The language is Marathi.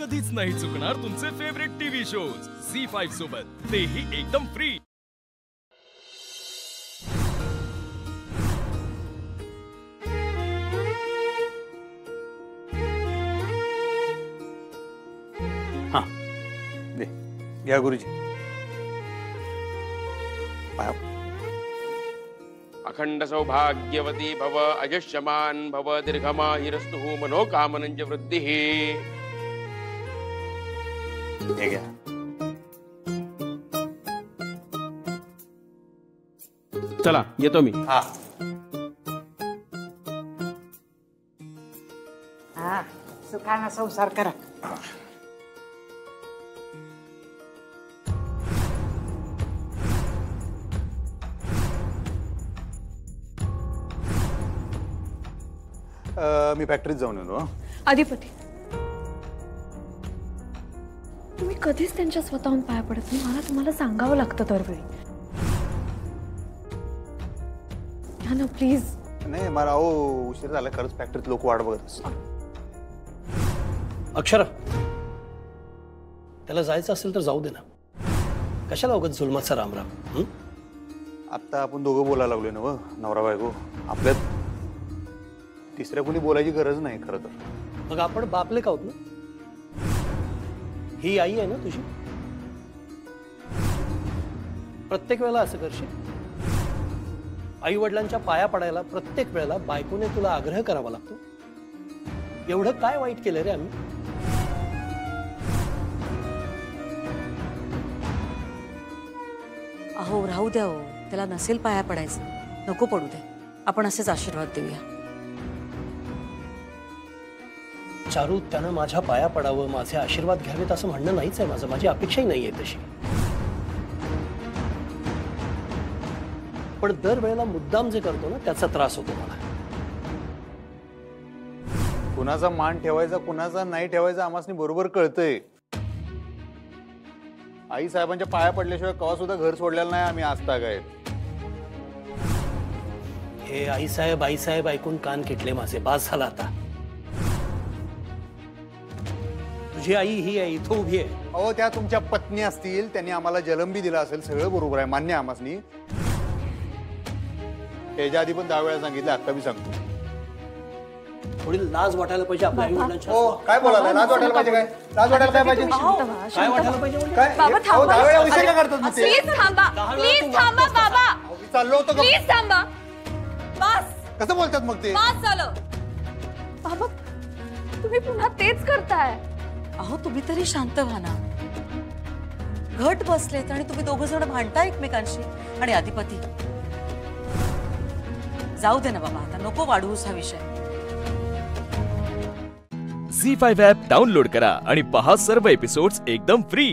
कधीच नाही चुकणार तुमचे फेवरेट टीव्ही शोज झी5 सोबत, तेही एकदम फ्री। हाँ दे घ्या गुरुजी। अखंड सौभाग्यवती भव, अजस्यमान भव, दीर्घमायुरस्तु मनोकामनंच वृद्धिः। हे घ्या। चला येतो मी। हा हा, सुखाना संसार करा। मी फॅक्टरीत जाऊन येतो। अधिपती, तुम्ही कधीच त्यांच्या स्वतःहून पाया पडत नाही। मला तुम्हाला सांगावं लागतं दरवेळी। हा ना प्लीज। नाही मला उशीर झाला खरंच, फॅक्टरीत लोक वाट बघत असतात। अक्षरा, त्याला जायचं असेल तर जाऊ दे ना, कशाला उगाच जुलमाचा रामराम। आता आपण दोघं बोलायला लागलोय ना व नवरा बायको, आपल्यात तिसऱ्या कोणी बोलायची गरज नाही खरं तर। मग आपण बापले का आहोत ना? ही आई आहे ना तुझी, प्रत्येक वेळेला असं करशील? आई वडिलांच्या पाया पडायला प्रत्येक वेळेला बायकोने तुला आग्रह करावा लागतो? एवढं काय वाईट केलं रे आम्ही? अहो राहू द्या हो, त्याला नसेल पाया पडायचं, नको पडू दे, आपण असेच आशीर्वाद देऊया। चारू, त्यानं माझ्या पाया पडावं, माझे आशीर्वाद घ्यावेत असं म्हणणं नाहीच आहे माझं, माझी अपेक्षाही नाहीये तशी। पण दरवेळेला मुद्दाम जे करतो ना त्याचा त्रास होतो मला। कुणाचा मान ठेवायचा कुणाचा नाही ठेवायचा आम्हाला बरोबर कळतंय। आई साहेबांच्या पाया पडल्याशिवाय कवा सुद्धा घर सोडलेलं नाही आम्ही आजता काय। हे आई साहेब ऐकून कान किटले माझे, बास झाला आता। तुझी आई ही आहे, इथं उभी आहे। अहो त्या तुमच्या पत्नी असतील, त्यांनी आम्हाला जलंबी दिला असेल, सगळं बरोबर आहे, मान्य आम्हासनी। त्याच्या आधी पण 10 वेळा सांगितलं, आता मी सांगतो। थोडी लाज वाटायला पाहिजे आपल्या आई वडिलांच्या। हो काय बोलायला, लाज वाटायला पाहिजे काय? लाज वाटायला काय पाहिजे? काय वाटायला पाहिजे म्हणजे? काय बाबा अहो, थांबा। 10 वेळा विषय का करतात मग ते? प्लीज थांबा, प्लीज थांबा बाबा, मी चाललो होतो का? प्लीज थांबा। बस कसं बोलतात मग ते? बस झालं बाबा, तुम्ही पुन्हा तेच करताय। अहो तुम्ही तरी शांत व्हा ना, घट बसलेत आणि तुम्ही दोघं जण भांडता एकमेकांशी। आणि अधिपती जाऊ दे ना बाबा, आता नको वाढवूस हा विषय। झी5 ॲप डाउनलोड करा आणि पहा सर्व एपिसोड्स एकदम फ्री।